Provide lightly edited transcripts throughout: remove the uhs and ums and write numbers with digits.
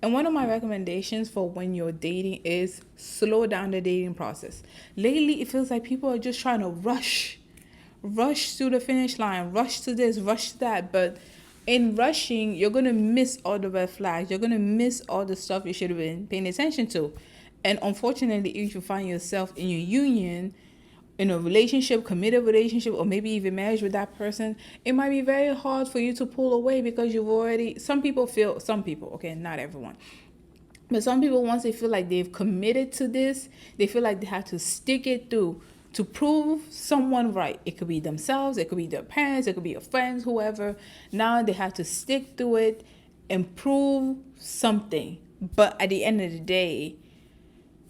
And one of my recommendations for when you're dating is slow down the dating process. Lately, it feels like people are just trying to rush to the finish line, rush to this, rush to that. But in rushing, you're going to miss all the red flags. You're going to miss all the stuff you should have been paying attention to. And unfortunately, if you find yourself in your union, in a relationship, committed relationship, or maybe even marriage with that person, it might be very hard for you to pull away because you've already, some people, okay, not everyone, but some people, once they feel like they've committed to this, they feel like they have to stick it through to prove someone right. It could be themselves, it could be their parents, it could be your friends, whoever. Now they have to stick to it and prove something. But at the end of the day,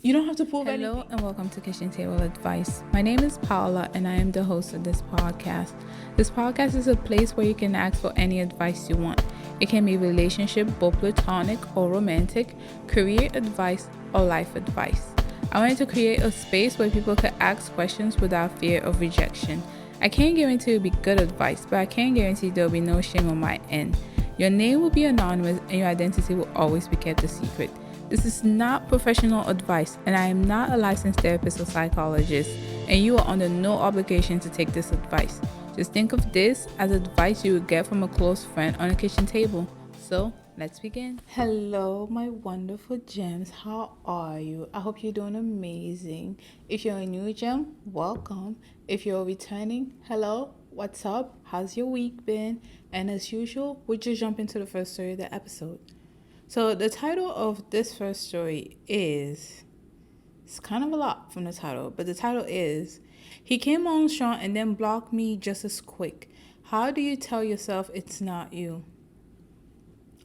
you don't have to prove anything. Hello and welcome to Kitchen Table Advice. My name is Paula and I am the host of this podcast. This podcast is a place where you can ask for any advice you want. It can be relationship, both platonic or romantic, career advice, or life advice. I wanted to create a space where people could ask questions without fear of rejection. I can't guarantee it'll be good advice, but I can guarantee there'll be no shame on my end. Your name will be anonymous and your identity will always be kept a secret. This is not professional advice, and I am not a licensed therapist or psychologist, and you are under no obligation to take this advice. Just think of this as advice you would get from a close friend on a kitchen table. So, let's begin. Hello, my wonderful gems. How are you? I hope you're doing amazing. If you're a new gem, welcome. If you're returning, hello, what's up? How's your week been? And as usual, we'll just jump into the first story of the episode. So the title of this first story is, it's kind of a lot from the title, but the title is, He Came On Strong and Then Blocked Me Just as Quick. How do you tell yourself it's not you?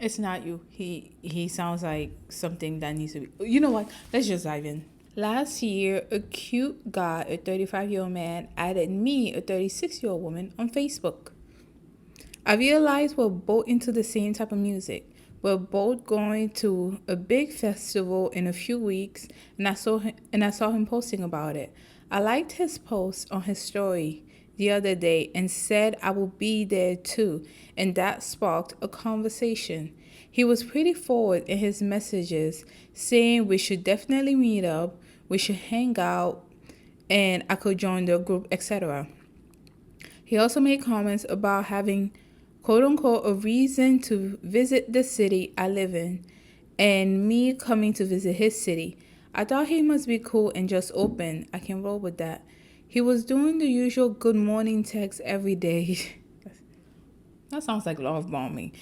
It's not you. He sounds like something that needs to be. You know what? Let's just dive in. Last year, a cute guy, a 35-year-old man, added me, a 36-year-old woman, on Facebook. I realized we're both into the same type of music. We're both going to a big festival in a few weeks, and I saw him posting about it. I liked his post on his story the other day and said I will be there too, and that sparked a conversation. He was pretty forward in his messages, saying we should definitely meet up, we should hang out, and I could join the group, etc. He also made comments about having quote-unquote a reason to visit the city I live in and me coming to visit his city. I thought he must be cool and just open. I can roll with that. He was doing the usual good morning text every day. That sounds like love bombing.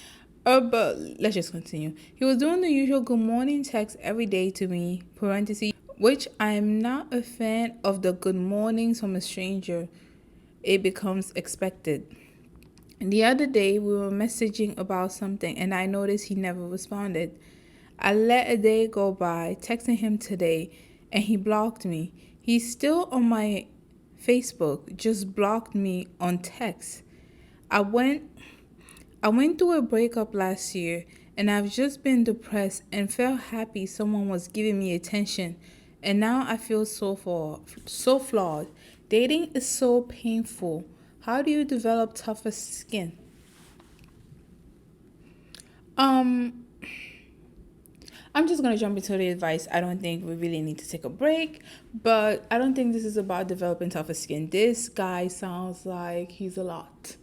But let's just continue. He was doing the usual good morning text every day to me, parentheses, which I am not a fan of the good mornings from a stranger. It becomes expected. The other day, we were messaging about something, and I noticed he never responded. I let a day go by, texting him today, and he blocked me. He's still on my Facebook, just blocked me on text. I went through a breakup last year, and I've just been depressed and felt happy someone was giving me attention. And now I feel so flawed. Dating is so painful. How do you develop tougher skin? I'm just going to jump into the advice. I don't think we really need to take a break, but I don't think this is about developing tougher skin. This guy sounds like he's a lot.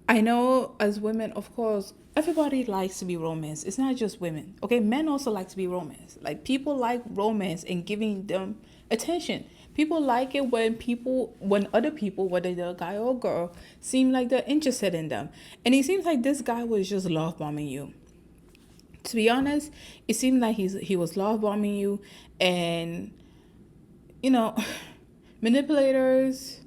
I know as women, of course, everybody likes to be romanced. It's not just women, okay? Men also like to be romanced. Like, people like romance and giving them attention. People like it when other people, whether they're a guy or a girl, seem like they're interested in them. And it seems like this guy was just love bombing you. To be honest, it seemed like he was love bombing you, and manipulators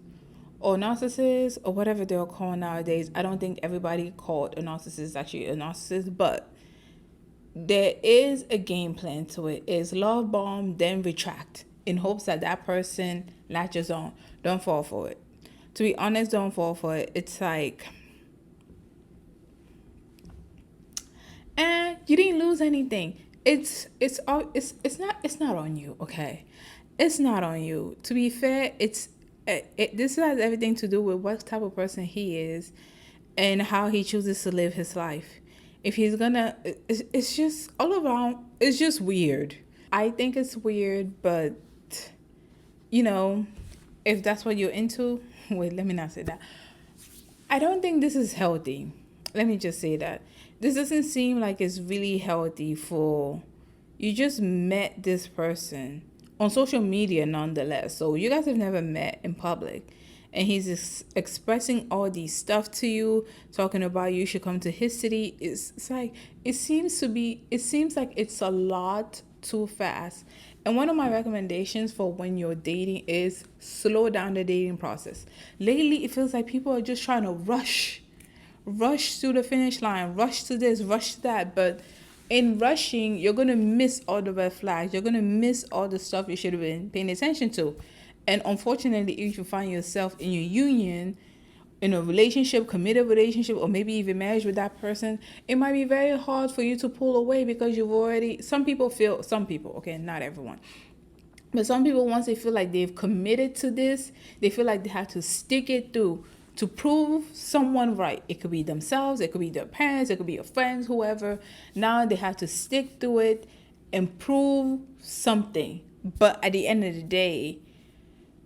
or narcissists or whatever they're called nowadays. I don't think everybody called a narcissist is actually a narcissist, but there is a game plan to it. It's love bomb, then retract, in hopes that that person latches on. Don't fall for it. To be honest, don't fall for it. It's like, and you didn't lose anything. It's not on you, okay? It's not on you. To be fair, this has everything to do with what type of person he is and how he chooses to live his life. if he's gonna, it's just all around, it's just weird. I think it's weird, but you know, if that's what you're into, wait, let me not say that. I don't think this is healthy. Let me just say that. This doesn't seem like it's really healthy for you just met this person on social media nonetheless. So you guys have never met in public. And he's expressing all these stuff to you, talking about you should come to his city. It's like, it seems like it's a lot too fast. And one of my recommendations for when you're dating is slow down the dating process. Lately, it feels like people are just trying to rush to the finish line, rush to this, rush to that. But in rushing, you're going to miss all the red flags. You're going to miss all the stuff you should have been paying attention to. And unfortunately, if you find yourself in your union, in a relationship, committed relationship, or maybe even marriage with that person, it might be very hard for you to pull away because some people, okay, not everyone, but some people, once they feel like they've committed to this, they feel like they have to stick it through to prove someone right. It could be themselves, it could be their parents, it could be your friends, whoever. Now they have to stick to it and prove something. But at the end of the day,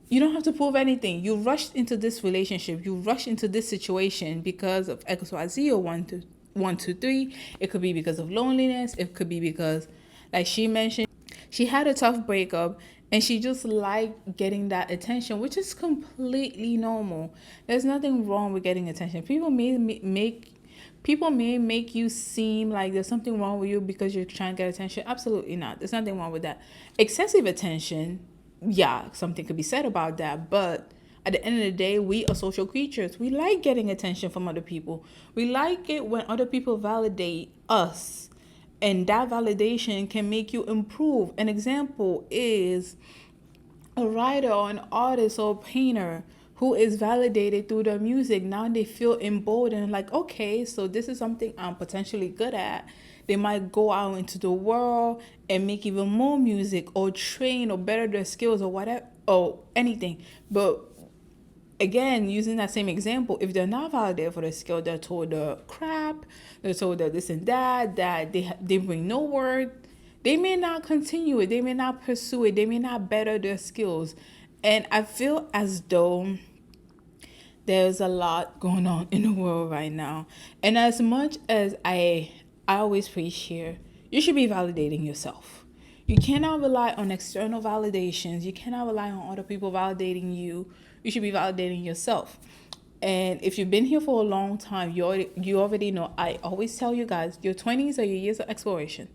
you don't have to prove anything. You rushed into this relationship. You rushed into this situation because of XYZ or 1, 2, 3. It could be because of loneliness. It could be because, like she mentioned, she had a tough breakup and she just liked getting that attention, which is completely normal. There's nothing wrong with getting attention. People may make you seem like there's something wrong with you because you're trying to get attention. Absolutely not. There's nothing wrong with that. Excessive attention, yeah, something could be said about that, but at the end of the day, we are social creatures. We like getting attention from other people. We like it when other people validate us, and that validation can make you improve. An example is a writer or an artist or a painter who is validated through their music. Now they feel emboldened, like, okay, so this is something I'm potentially good at. They might go out into the world and make even more music or train or better their skills or whatever, or anything. But again, using that same example, if they're not validated for their skill, they're told they're crap, they're told that this and that they bring no word, they may not continue it, they may not pursue it, they may not better their skills. And I feel as though there's a lot going on in the world right now. And as much as I always preach here, you should be validating yourself. You cannot rely on external validations. You cannot rely on other people validating you. You should be validating yourself. And if you've been here for a long time, you already know, I always tell you guys, your 20s are your years of exploration.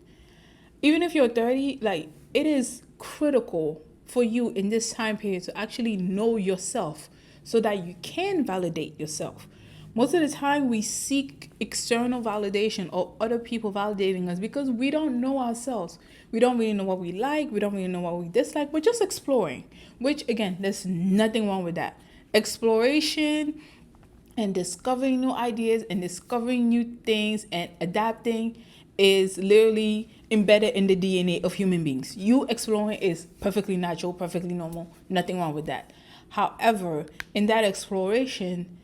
Even if you're 30, like, it is critical for you in this time period to actually know yourself so that you can validate yourself. Most of the time we seek external validation or other people validating us because we don't know ourselves. We don't really know what we like. We don't really know what we dislike. We're just exploring, which again, there's nothing wrong with that. Exploration and discovering new ideas and discovering new things and adapting is literally embedded in the DNA of human beings. You exploring is perfectly natural, perfectly normal, nothing wrong with that. However, in that exploration,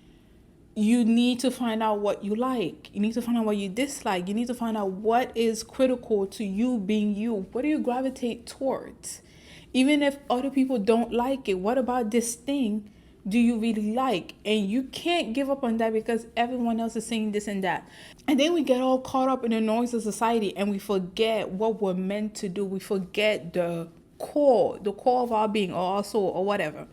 you need to find out what you like. You need to find out what you dislike. You need to find out what is critical to you being you. What do you gravitate towards? Even if other people don't like it, what about this thing do you really like? And you can't give up on that because everyone else is saying this and that. And then we get all caught up in the noise of society and we forget what we're meant to do. We forget the core of our being or our soul or whatever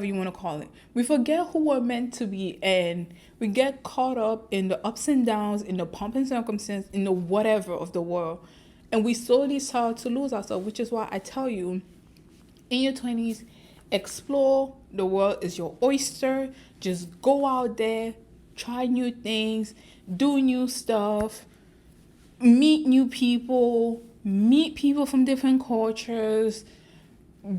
you want to call it. We forget who we're meant to be, and we get caught up in the ups and downs, in the pomp and circumstance, in the whatever of the world. And we slowly start to lose ourselves, which is why I tell you, in your 20s, explore. The world is your oyster. Just go out there, try new things, do new stuff, meet new people, meet people from different cultures,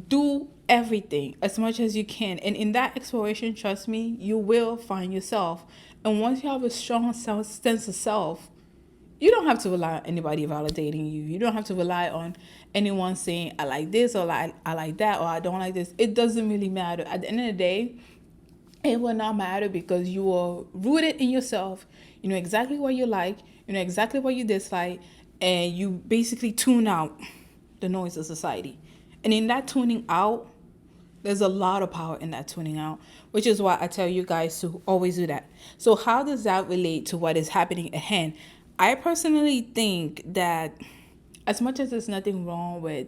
do everything as much as you can. And in that exploration, trust me, you will find yourself. And once you have a strong sense of self, you don't have to rely on anybody validating you. You don't have to rely on anyone saying, I like this, or I like that, or I don't like this. It doesn't really matter. At the end of the day, it will not matter because you are rooted in yourself. You know exactly what you like. You know exactly what you dislike, and you basically tune out the noise of society. And in that tuning out, there's a lot of power in that tuning out, which is why I tell you guys to always do that. So how does that relate to what is happening at hand? I personally think that as much as there's nothing wrong with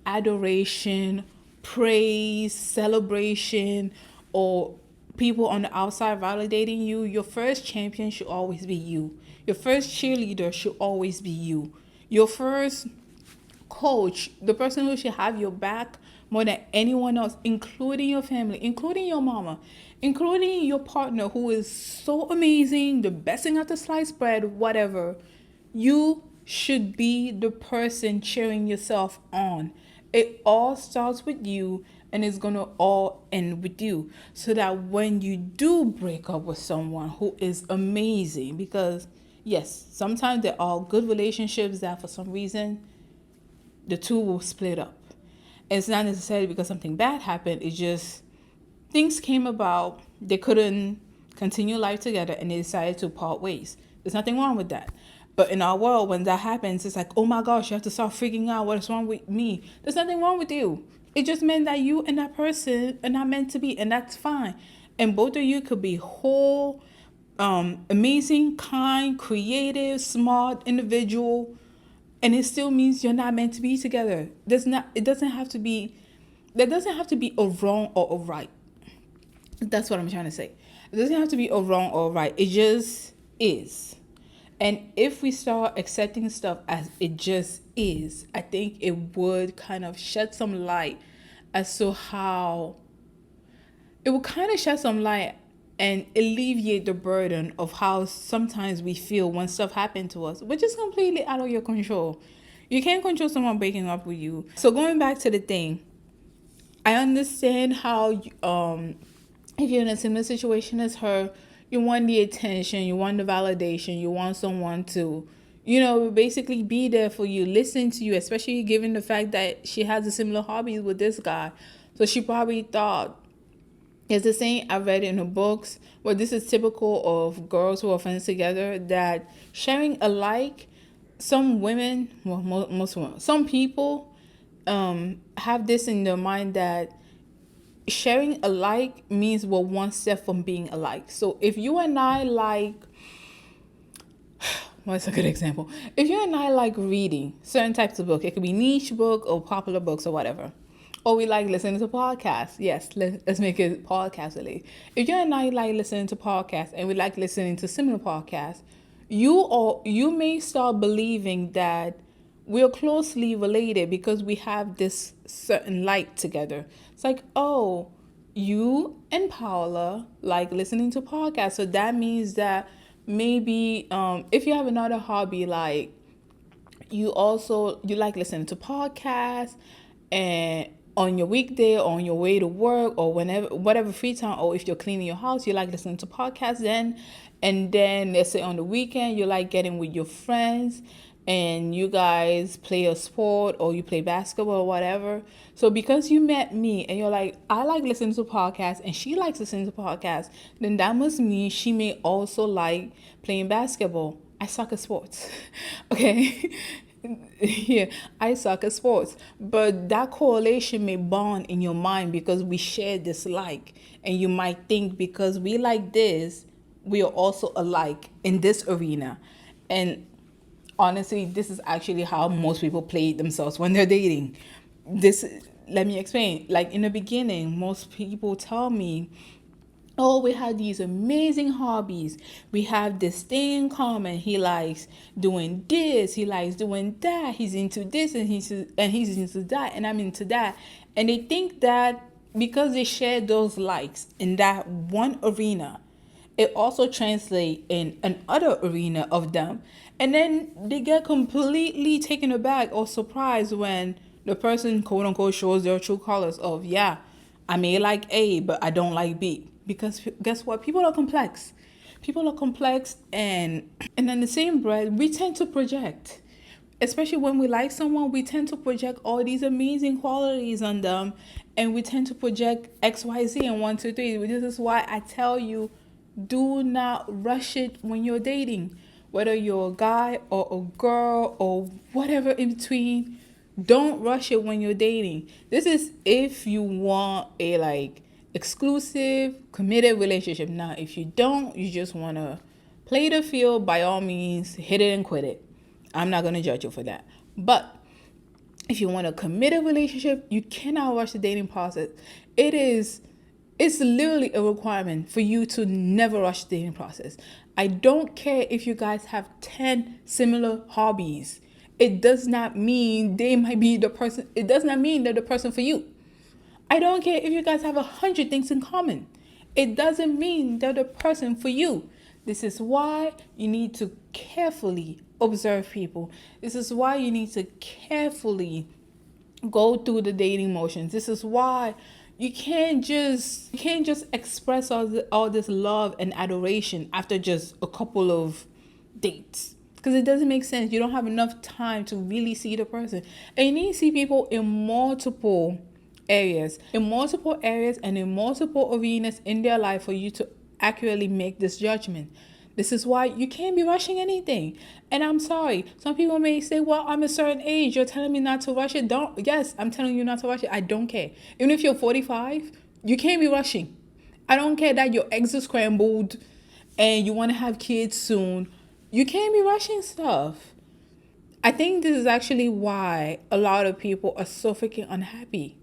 adoration, praise, celebration, or people on the outside validating you, your first champion should always be you. Your first cheerleader should always be you. Your first coach, the person who should have your back more than anyone else, including your family, including your mama, including your partner who is so amazing, the best thing at the sliced bread, whatever. You should be the person cheering yourself on. It all starts with you, and it's gonna all end with you. So that when you do break up with someone who is amazing, because yes, sometimes there are good relationships that for some reason the two will split up. And it's not necessarily because something bad happened. It's just things came about. They couldn't continue life together and they decided to part ways. There's nothing wrong with that. But in our world, when that happens, it's like, oh my gosh, you have to start freaking out. What is wrong with me? There's nothing wrong with you. It just meant that you and that person are not meant to be, and that's fine. And both of you could be whole, amazing, kind, creative, smart individual, and it still means you're not meant to be together. It doesn't have to be, there doesn't have to be a wrong or a right. That's what I'm trying to say. It doesn't have to be a wrong or a right. It just is. And if we start accepting stuff as it just is, I think it would kind of shed some light as to how, it would kind of shed some light and alleviate the burden of how sometimes we feel when stuff happens to us, which is completely out of your control. You can't control someone breaking up with you. So going back to the thing, I understand how if you're in a similar situation as her, you want the attention, you want the validation, you want someone to, basically be there for you, listen to you, especially given the fact that she has a similar hobbies with this guy. So she probably thought, it's the saying I read in the books, where this is typical of girls who are friends together, that sharing alike, some women, well, most women, some people have this in their mind that sharing alike means we're one step from being alike. So if you and I like, what's a good example? If you and I like reading certain types of books, it could be niche book or popular books or whatever. Or we like listening to podcasts. Yes, let's make it podcast related. If you and I like listening to podcasts and we like listening to similar podcasts, you may start believing that we're closely related because we have this certain like together. It's like, oh, you and Paula like listening to podcasts. So that means that maybe if you have another hobby, like you like listening to podcasts, and on your weekday or on your way to work or whatever free time, or if you're cleaning your house, you like listening to podcasts then. And then let's say on the weekend, you like getting with your friends and you guys play a sport or you play basketball or whatever. So because you met me and you're like, I like listening to podcasts and she likes listening to podcasts, then that must mean she may also like playing basketball. I suck at sports. Okay. Yeah, I suck at sports, but that correlation may bond in your mind because we share this like, and you might think because we like this, we are also alike in this arena. And honestly, this is actually how most people play themselves when they're dating. Let me explain. Like in the beginning, most people tell me, oh, we have these amazing hobbies. We have this thing in common. He likes doing this. He likes doing that. He's into this and he's into that. And I'm into that. And they think that because they share those likes in that one arena, it also translates in another arena of them. And then they get completely taken aback or surprised when the person, quote unquote, shows their true colors of, yeah, I may like A, but I don't like B. Because guess what? People are complex. And in the same breath, we tend to project. Especially when we like someone, we tend to project all these amazing qualities on them. And we tend to project X, Y, Z and 1, 2, 3. This is why I tell you, do not rush it when you're dating. whether you're a guy or a girl or whatever in between. Don't rush it when you're dating. This is if you want a like exclusive, committed relationship. Now, if you don't, you just want to play the field, by all means, hit it and quit it. I'm not going to judge you for that. But if you want a committed relationship, you cannot rush the dating process. It's literally a requirement for you to never rush the dating process. I don't care if you guys have 10 similar hobbies. It does not mean they might be the person. It does not mean they're the person for you. I don't care if you guys have 100 things in common. It doesn't mean they're the person for you. This is why you need to carefully observe people. This is why you need to carefully go through the dating motions. This is why you can't just express all this love and adoration after just a couple of dates, because it doesn't make sense. You don't have enough time to really see the person, and you need to see people in multiple areas and in multiple arenas in their life for you to accurately make this judgment. This is why you can't be rushing anything. And I'm sorry, some people may say, well, I'm a certain age, you're telling me not to rush it. Yes, I'm telling you not to rush it. I don't care. Even if you're 45, you can't be rushing. I don't care that your eggs are scrambled and you want to have kids soon. You can't be rushing stuff. I think this is actually why a lot of people are so freaking unhappy,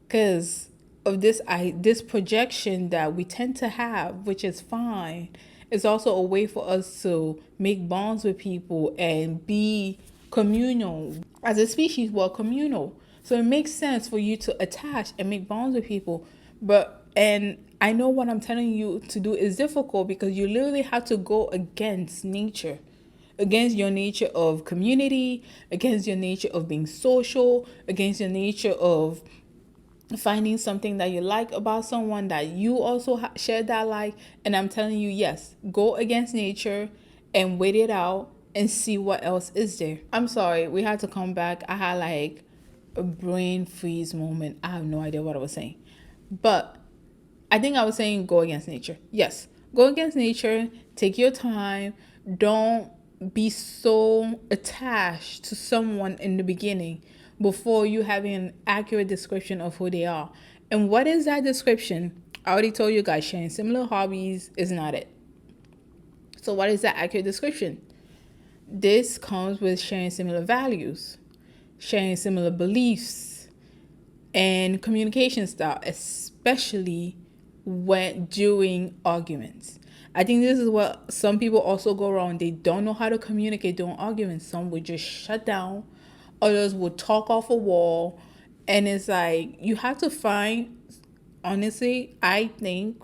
because of this projection that we tend to have, which is fine. It's also a way for us to make bonds with people and be communal. As a species, we're communal. So it makes sense for you to attach and make bonds with people. And I know what I'm telling you to do is difficult, because you literally have to go against nature. Against your nature of community, against your nature of being social, against your nature of finding something that you like about someone that you also share that like. And I'm telling you, yes, go against nature and wait it out and see what else is there. I'm sorry, we had to come back. I had like a brain freeze moment. I have no idea what I was saying, but I think I was saying go against nature. Yes, go against nature. Take your time. Don't be so attached to someone in the beginning before you having an accurate description of who they are. And what is that description? I already told you guys, sharing similar hobbies is not it. So what is that accurate description? This comes with sharing similar values, sharing similar beliefs, and communication style, especially when during arguments. I think this is what some people also go wrong. They don't know how to communicate during arguments. Some would just shut down. Others would talk off a wall. And it's like, you have to find, honestly, I think,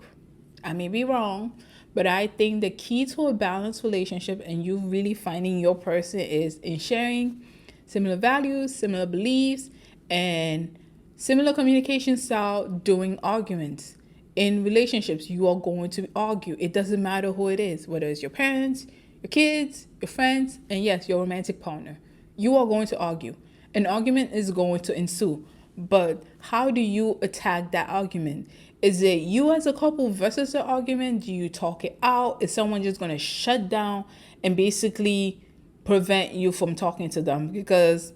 I may be wrong, but I think the key to a balanced relationship and you really finding your person is in sharing similar values, similar beliefs, and similar communication style during arguments. In relationships, you are going to argue. It doesn't matter who it is, whether it's your parents, your kids, your friends, and yes, your romantic partner. You are going to argue. An argument is going to ensue. But how do you attack that argument? Is it you as a couple versus the argument? Do you talk it out? Is someone just going to shut down and basically prevent you from talking to them? Because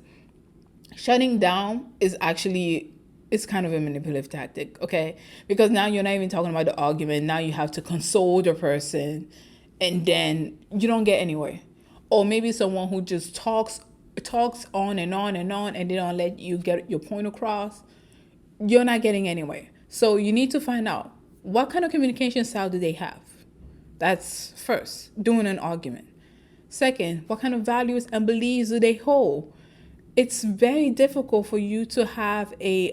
shutting down is actually, it's kind of a manipulative tactic, okay? Because now you're not even talking about the argument. Now you have to console the person, and then you don't get anywhere. Or maybe someone who just talks on and on and on, and they don't let you get your point across. You're not getting anywhere. So you need to find out, what kind of communication style do they have? That's first, during an argument. Second, what kind of values and beliefs do they hold? It's very difficult for you to have a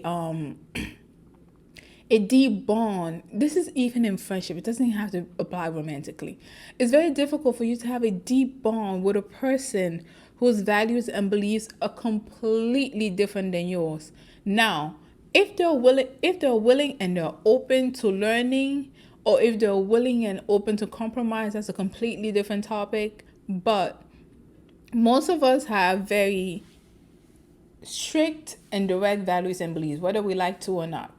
deep bond. This is even in friendship. It doesn't have to apply romantically. It's very difficult for you to have a deep bond with a person whose values and beliefs are completely different than yours. Now, if they're willing and they're open to learning, or if they're willing and open to compromise, that's a completely different topic. But most of us have very strict and direct values and beliefs, whether we like to or not,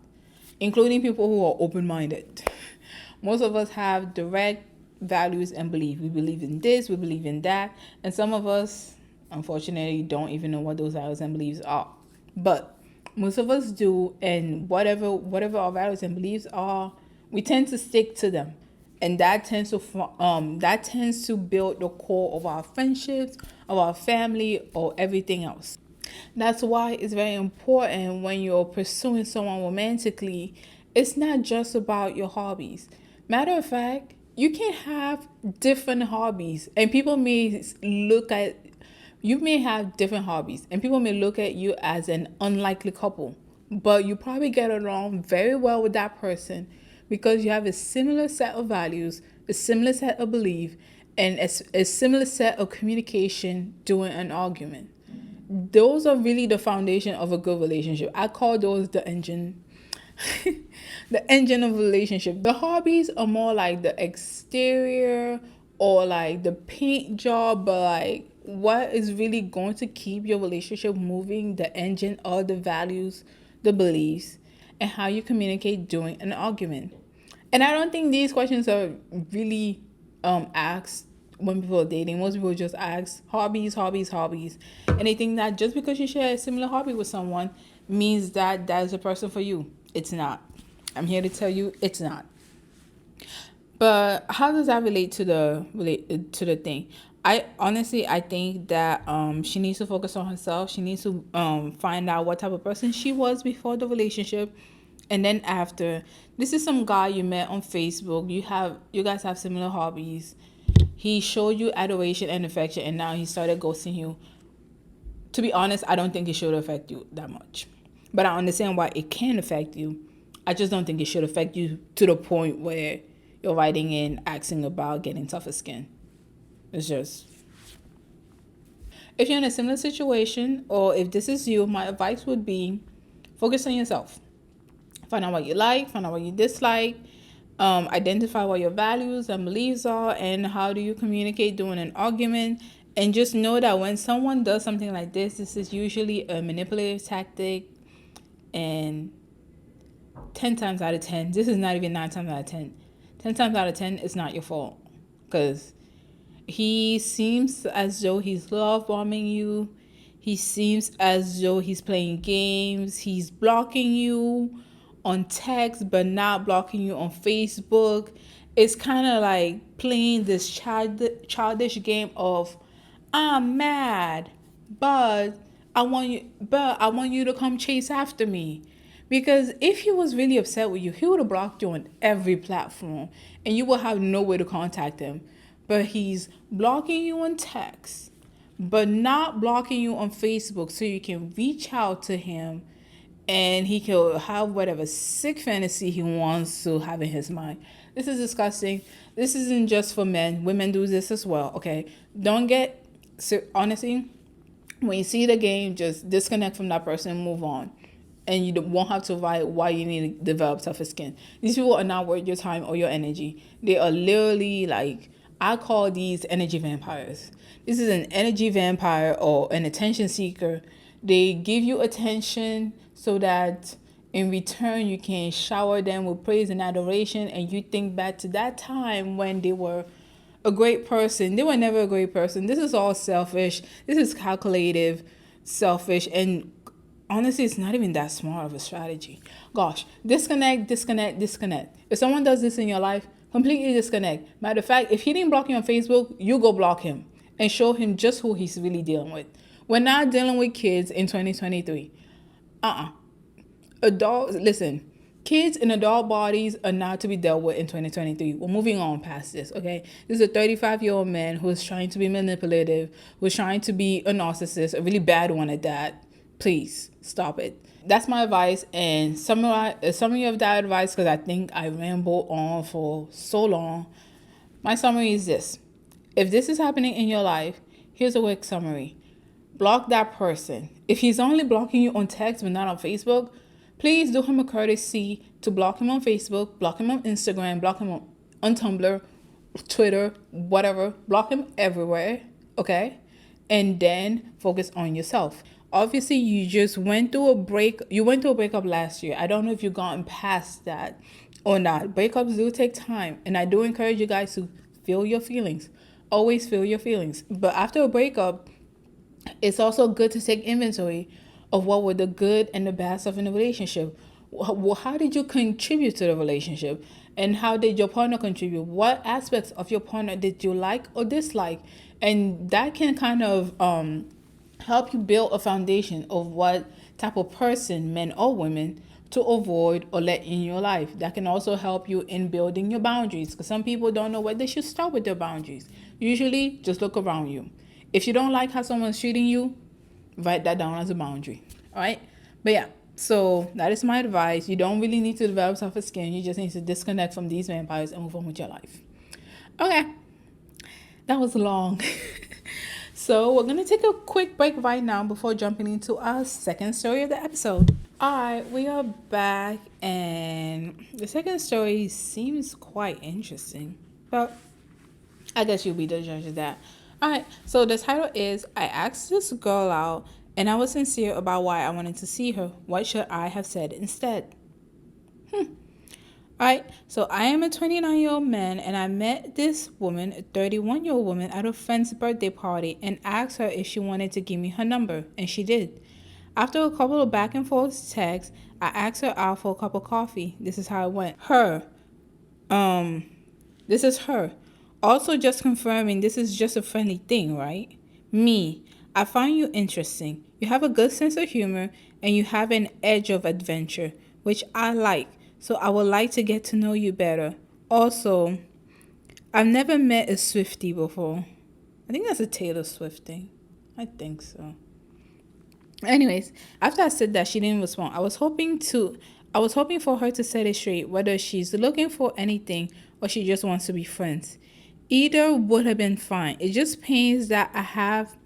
including people who are open-minded. Most of us have direct values and beliefs. We believe in this, we believe in that, and some of us, unfortunately, don't even know what those values and beliefs are. But most of us do, and whatever our values and beliefs are, we tend to stick to them, and that tends to build the core of our friendships, of our family, or everything else. That's why it's very important when you're pursuing someone romantically, it's not just about your hobbies. Matter of fact, you can have different hobbies, and people may look at you may have different hobbies, and people may look at you as an unlikely couple, but you probably get along very well with that person because you have a similar set of values, a similar set of belief, and a similar set of communication during an argument. Those are really the foundation of a good relationship. I call those the engine. The engine of a relationship. The hobbies are more like the exterior or like the paint job, but like what is really going to keep your relationship moving, the engine are the values, the beliefs, and how you communicate during an argument. And I don't think these questions are really asked when people are dating. Most people just ask hobbies, hobbies, hobbies. And they think that just because you share a similar hobby with someone means that that is a person for you. It's not. I'm here to tell you it's not. But how does that relate to the thing? I think that she needs to focus on herself. She needs to find out what type of person she was before the relationship, and then after. This is some guy you met on Facebook. You guys have similar hobbies. He showed you adoration and affection, and now he started ghosting you. To be honest, I don't think it should affect you that much, but I understand why it can affect you. I just don't think it should affect you to the point where you're writing in asking about getting tougher skin. It's just, if you're in a similar situation, or if this is you, my advice would be focus on yourself. Find out what you like, find out what you dislike, identify what your values and beliefs are, and how do you communicate during an argument. And just know that when someone does something like this is usually a manipulative tactic, and 10 times out of 10, this is not even 9 times out of 10. 10 times out of 10, it's not your fault. Because he seems as though he's love bombing you. He seems as though he's playing games. He's blocking you on text, but not blocking you on Facebook. It's kind of like playing this childish game of, I'm mad, but I want you to come chase after me. Because if he was really upset with you, he would have blocked you on every platform and you will have no way to contact him. But he's blocking you on text, but not blocking you on Facebook, so you can reach out to him and he can have whatever sick fantasy he wants to have in his mind. This is disgusting. This isn't just for men. Women do this as well, okay? Don't get, honestly, when you see the game, just disconnect from that person and move on. And you won't have to write why you need to develop tougher skin. These people are not worth your time or your energy. They are literally like, I call these energy vampires. This is an energy vampire or an attention seeker. They give you attention so that in return you can shower them with praise and adoration, and you think back to that time when they were a great person. They were never a great person. This is all selfish. This is calculative, selfish, and honestly, it's not even that smart of a strategy. Gosh, disconnect. If someone does this in your life, completely disconnect. Matter of fact, if he didn't block you on Facebook, you go block him and show him just who he's really dealing with. We're not dealing with kids in 2023. Adults, listen, kids in adult bodies are not to be dealt with in 2023. We're moving on past this, okay? This is a 35-year-old man who is trying to be manipulative, who's trying to be a narcissist, a really bad one at that. Please stop it. That's my advice, and summary of that advice, because I think I rambled on for so long. My summary is this. If this is happening in your life, here's a quick summary. Block that person. If he's only blocking you on text but not on Facebook, please do him a courtesy to block him on Facebook, block him on Instagram, block him on Tumblr, Twitter, whatever. Block him everywhere, okay? And then focus on yourself. Obviously, you just went through a breakup last year. I don't know if you've gotten past that or not. Breakups do take time, and I do encourage you guys to Feel your feelings. Always feel your feelings. But after a breakup, it's also good to take inventory of what were the good and the bad stuff in the relationship. How did you contribute to the relationship? And how did your partner contribute? What aspects of your partner did you like or dislike? And that can kind of help you build a foundation of what type of person, men or women, to avoid or let in your life. That can also help you in building your boundaries, because some people don't know where they should start with their boundaries. Usually, just look around you. If you don't like how someone's treating you, write that down as a boundary. All right? But yeah, so that is my advice. You don't really need to develop self-esteem. You just need to disconnect from these vampires and move on with your life. Okay. That was long. So we're going to take a quick break right now before jumping into our second story of the episode. All right, we are back, and the second story seems quite interesting, but I guess you'll be the judge of that. All right, so the title is, I asked this girl out, and I was sincere about why I wanted to see her. What should I have said instead? Alright, so I am a 29-year-old man, and I met this woman, a 31-year-old woman, at a friend's birthday party and asked her if she wanted to give me her number, and she did. After a couple of back and forth texts, I asked her out for a cup of coffee. This is how it went. This is her. Also just confirming this is just a friendly thing, right? Me, I find you interesting. You have a good sense of humor, and you have an edge of adventure, which I like. So I would like to get to know you better. Also, I've never met a Swiftie before. I think that's a Taylor Swift thing. I think so. Anyways, after I said that, she didn't respond. I was hoping for her to set it straight, whether she's looking for anything or she just wants to be friends. Either would have been fine. It just pains that I have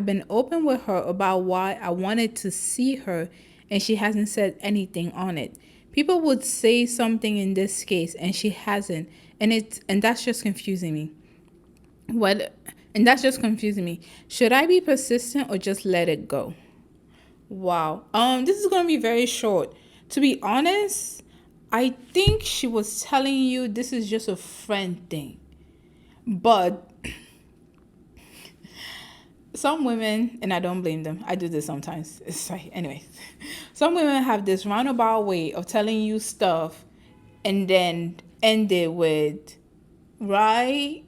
been open with her about why I wanted to see her, and she hasn't said anything on it. People would say something in this case, and she hasn't, and that's just confusing me. That's just confusing me. Should I be persistent or just let it go? Wow. This is gonna be very short. To be honest, I think she was telling you this is just a friend thing, but some women, and I don't blame them, I do this sometimes. It's like, anyways, some women have this roundabout way of telling you stuff and then end it with, right?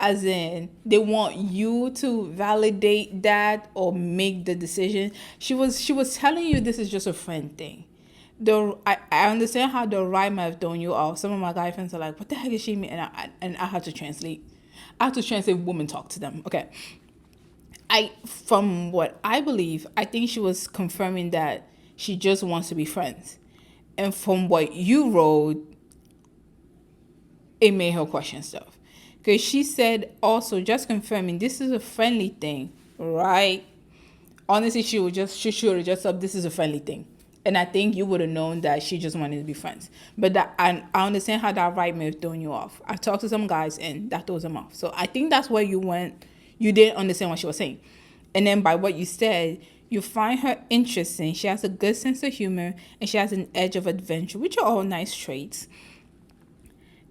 As in, they want you to validate that or make the decision. She was telling you this is just a friend thing. I understand how the right might have thrown you off. Some of my guy friends are like, what the heck is she mean? And I have to translate. I have to translate woman talk to them. Okay. From what I believe, I think she was confirming that she just wants to be friends. And from what you wrote, it made her question stuff. Because she said also just confirming this is a friendly thing, right? Honestly, she should have just said this is a friendly thing. And I think you would have known that she just wanted to be friends. But I understand how that right may have thrown you off. I talked to some guys and that throws them off. So I think that's where you went. You didn't understand what she was saying. And then by what you said, you find her interesting. She has a good sense of humor and she has an edge of adventure, which are all nice traits.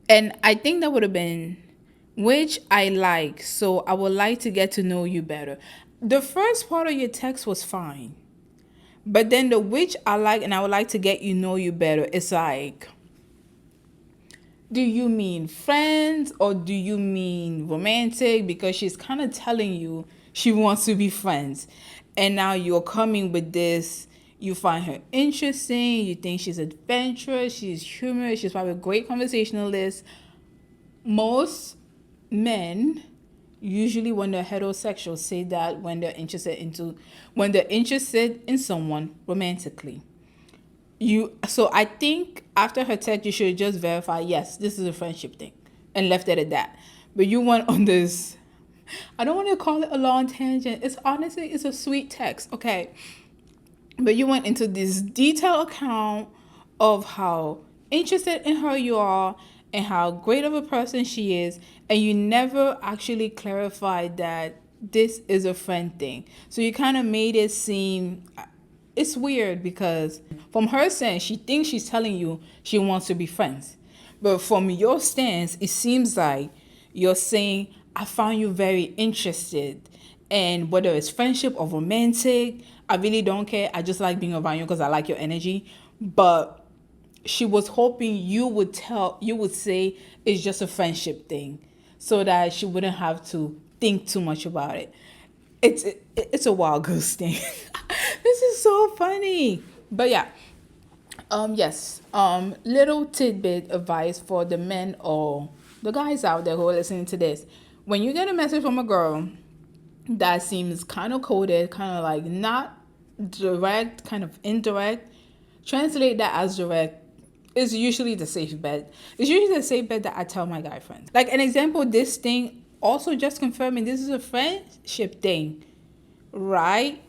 And I think that would have been, which I like. So I would like to get to know you better. The first part of your text was fine. But then the which I like and I would like to get you know you better, it's like, do you mean friends or do you mean romantic? Because she's kind of telling you she wants to be friends. And now you're coming with this. You find her interesting. You think she's adventurous. She's humorous. She's probably a great conversationalist. Most men, usually when they're heterosexual, say that when they're interested in someone romantically. So I think after her text, you should just verify, yes, this is a friendship thing, and left it at that. But you went on this, I don't want to call it a long tangent. It's a sweet text, okay? But you went into this detailed account of how interested in her you are and how great of a person she is, and you never actually clarified that this is a friend thing. So you kind of made it seem, it's weird because from her stance, she thinks she's telling you she wants to be friends. But from your stance, it seems like you're saying, I found you very interested. And whether it's friendship or romantic, I really don't care. I just like being around you because I like your energy. But she was hoping you would say it's just a friendship thing so that she wouldn't have to think too much about it. It's a wild goose thing. This is so funny. But yeah. Yes. Little tidbit advice for the men or the guys out there who are listening to this. When you get a message from a girl that seems kind of coded, kind of like not direct, kind of indirect, translate that as direct. Is usually the safe bet. It's usually the safe bet that I tell my guy friends. Like an example, this thing also just confirming this is a friendship thing, right?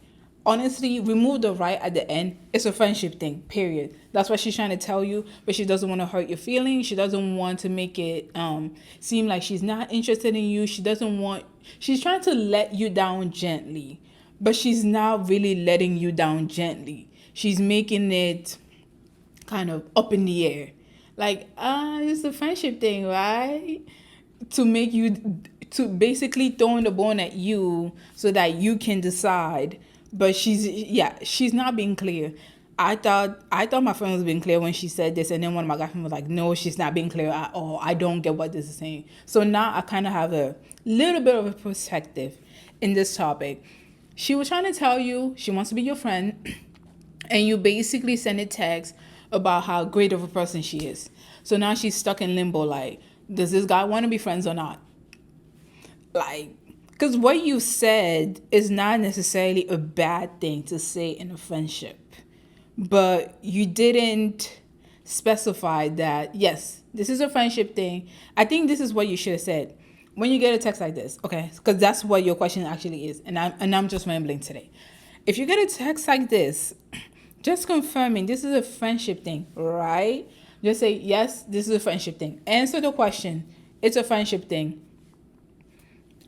Honestly, remove the right at the end. It's a friendship thing, period. That's what she's trying to tell you, but she doesn't want to hurt your feelings. She doesn't want to make it seem like she's not interested in you. She's trying to let you down gently, but she's not really letting you down gently. She's making it kind of up in the air. Like, it's a friendship thing, right? To basically throwing the bone at you so that you can decide. But she's not being clear. I thought my friend was being clear when she said this, and then one of my guy friends was like, no, she's not being clear at all. I don't get what this is saying. So now I kind of have a little bit of a perspective in this topic. She was trying to tell you she wants to be your friend, and you basically send a text about how great of a person she is. So now she's stuck in limbo, like, does this guy want to be friends or not? Like, because what you said is not necessarily a bad thing to say in a friendship, but you didn't specify that, yes, this is a friendship thing. I think this is what you should have said when you get a text like this, okay? Because that's what your question actually is, and I'm just rambling today. If you get a text like this, just confirming this is a friendship thing, right? Just say, yes, this is a friendship thing. Answer the question. It's a friendship thing.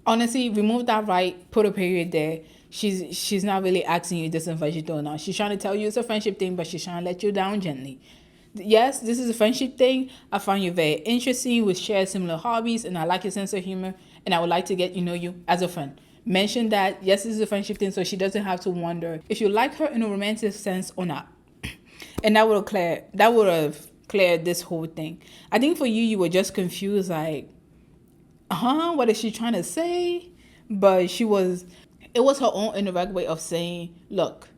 Honestly, remove that right, put a period there. She's not really asking you this is a friendship thing or not. She's trying to tell you it's a friendship thing, but she's trying to let you down gently. Yes, this is a friendship thing. I find you very interesting. We share similar hobbies, and I like your sense of humor, and I would like to get you as a friend. Mention that, yes, this is a friendship thing, so she doesn't have to wonder if you like her in a romantic sense or not. And that would have cleared this whole thing. I think for you were just confused, like, what is she trying to say? But it was her own indirect way of saying, look,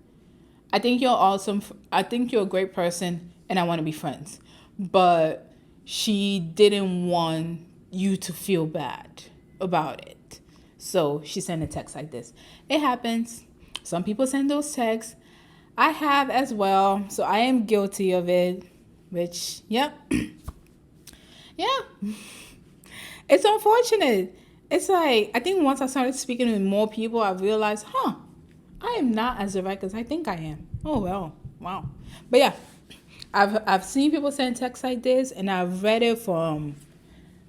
I think you're awesome. I think you're a great person, and I want to be friends. But she didn't want you to feel bad about it. So she sent a text like this. It happens. Some people send those texts. I have as well. So I am guilty of it. Which, yep. Yeah. It's unfortunate. It's like, I think once I started speaking with more people, I realized, I am not as direct as I think I am. Oh, well, wow. But yeah, I've seen people send texts like this, and I've read it from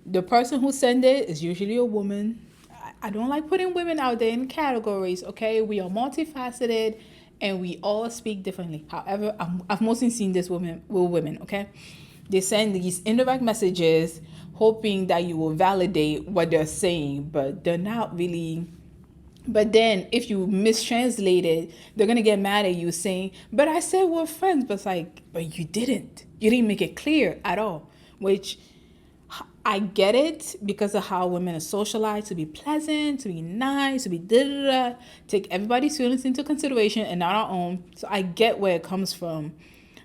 the person who sent it is usually a woman. I don't like putting women out there in categories, okay? We are multifaceted, and we all speak differently. However, I've mostly seen this with women, okay? They send these indirect messages hoping that you will validate what they're saying, but they're not really. But then if you mistranslate it, they're going to get mad at you saying, but I said we're friends. But it's like, but you didn't. You didn't make it clear at all, which I get it because of how women are socialized to be pleasant, to be nice, to be da-da-da, take everybody's feelings into consideration and not our own. So I get where it comes from.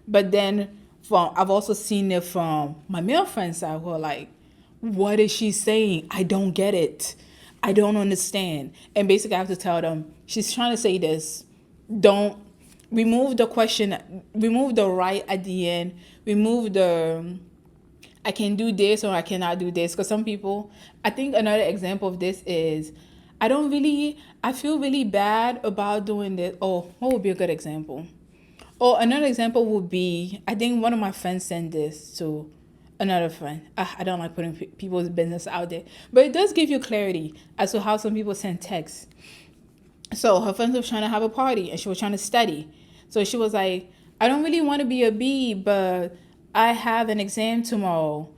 But then I've also seen it from my male friends side who are like, what is she saying? I don't get it. I don't understand. And basically I have to tell them, she's trying to say this. Don't remove the question, remove the right at the end, remove the I can do this or I cannot do this. Because some people, I think another example of this is, I feel really bad about doing this. Oh, what would be a good example? Oh, another example would be, I think one of my friends sent this to another friend. I don't like putting people's business out there. But it does give you clarity as to how some people send texts. So her friends were trying to have a party and she was trying to study. So she was like, I don't really want to be a B, but I have an exam tomorrow.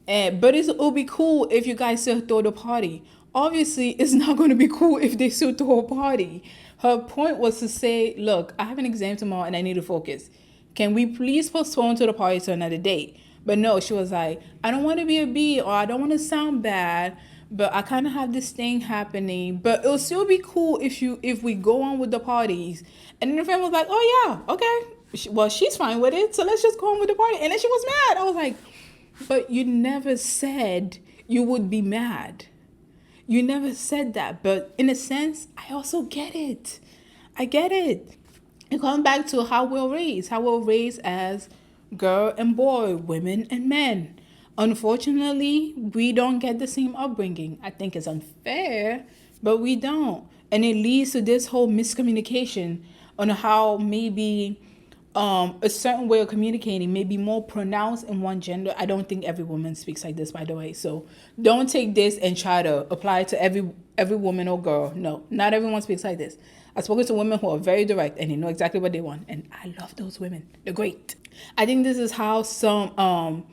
But it'll be cool if you guys still throw the party. Obviously, it's not going to be cool if they still throw a party. Her point was to say, look, I have an exam tomorrow and I need to focus. Can we please postpone to the party to another date? But no, she was like, I don't want to be a bee, or I don't want to sound bad, but I kind of have this thing happening. But it'll still be cool if we go on with the parties. And then the friend was like, oh yeah, okay. Well, she's fine with it, so let's just go on with the party. And then she was mad. I was like, but you never said you would be mad. You never said that. But in a sense, I also get it. I get it. It comes back to how we're raised. How we're raised as girl and boy, women and men. Unfortunately, we don't get the same upbringing. I think it's unfair, but we don't. And it leads to this whole miscommunication on how maybe a certain way of communicating may be more pronounced in one gender. I don't think every woman speaks like this, by the way. So don't take this and try to apply it to every woman or girl. No, not everyone speaks like this. I've spoken to women who are very direct and they know exactly what they want. And I love those women. They're great. I think this is how some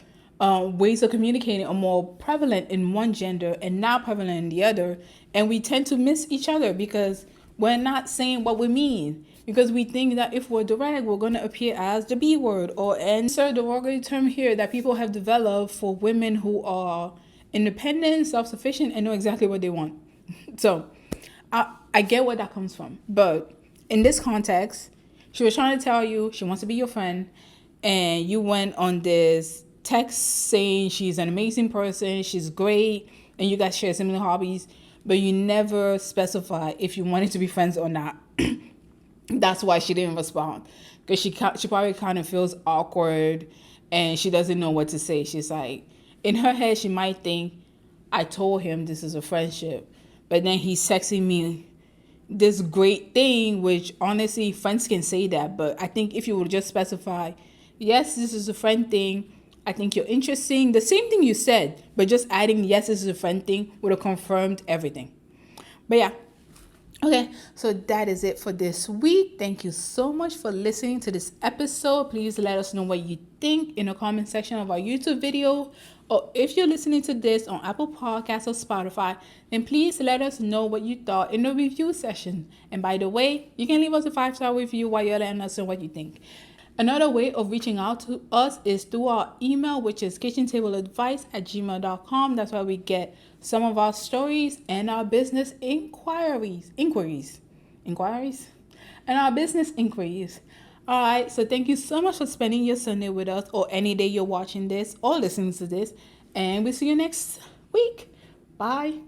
ways of communicating are more prevalent in one gender and not prevalent in the other. And we tend to miss each other because we're not saying what we mean. Because we think that if we're direct, we're going to appear as the B word or insert the derogatory term here that people have developed for women who are independent, self-sufficient, and know exactly what they want. So I get where that comes from. But in this context, she was trying to tell you she wants to be your friend, and you went on this text saying she's an amazing person, she's great, and you guys share similar hobbies, but you never specify if you wanted to be friends or not. That's why she didn't respond, because she probably kind of feels awkward and she doesn't know what to say. She's like, in her head, she might think, I told him this is a friendship, but then he's texting me this great thing, which honestly, friends can say that. But I think if you would just specify, yes, this is a friend thing, I think you're interesting, the same thing you said, but just adding, yes, this is a friend thing would have confirmed everything. But yeah. Okay, so that is it for this week. Thank you so much for listening to this episode. Please let us know what you think in the comment section of our YouTube video. Or if you're listening to this on Apple Podcasts or Spotify, then please let us know what you thought in the review session. And by the way, you can leave us a 5-star review while you're letting us know what you think. Another way of reaching out to us is through our email, which is kitchentableadvice@gmail.com. That's where we get some of our stories and our business inquiries. And our business inquiries. All right, so thank you so much for spending your Sunday with us, or any day you're watching this or listening to this. And we'll see you next week. Bye.